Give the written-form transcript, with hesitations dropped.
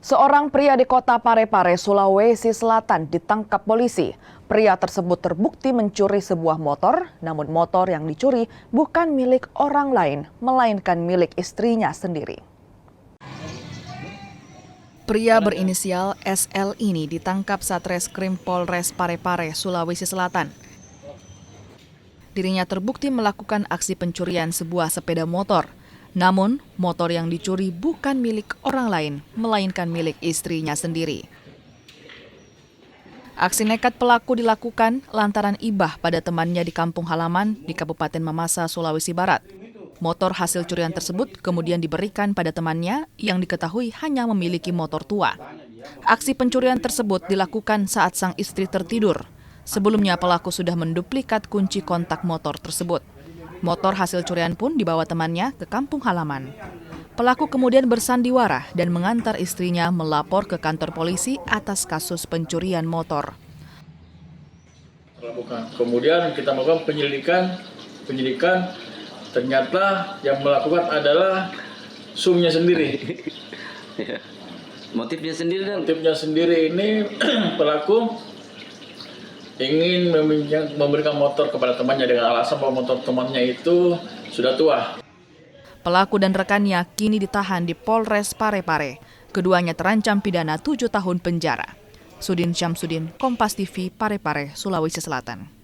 Seorang pria di kota Parepare, Sulawesi Selatan ditangkap polisi. Pria tersebut terbukti mencuri sebuah motor, namun motor yang dicuri bukan milik orang lain, melainkan milik istrinya sendiri. Pria berinisial SL ini ditangkap Satreskrim Polres Parepare, Sulawesi Selatan. Dirinya terbukti melakukan aksi pencurian sebuah sepeda motor. Namun, motor yang dicuri bukan milik orang lain, melainkan milik istrinya sendiri. Aksi nekat pelaku dilakukan lantaran ibah pada temannya di kampung halaman di Kabupaten Mamasa, Sulawesi Barat. Motor hasil curian tersebut kemudian diberikan pada temannya yang diketahui hanya memiliki motor tua. Aksi pencurian tersebut dilakukan saat sang istri tertidur. Sebelumnya pelaku sudah menduplikat kunci kontak motor tersebut. Motor hasil curian pun dibawa temannya ke kampung halaman. Pelaku kemudian bersandiwara dan mengantar istrinya melapor ke kantor polisi atas kasus pencurian motor. Kemudian kita melakukan penyelidikan, ternyata yang melakukan adalah sumnya sendiri. Motifnya sendiri ini pelaku ingin memberikan motor kepada temannya dengan alasan bahwa motor temannya itu sudah tua. Pelaku dan rekannya kini ditahan di Polres Parepare. Keduanya terancam pidana 7 tahun penjara. Sudin Syamsuddin, Kompas TV, Parepare, Sulawesi Selatan.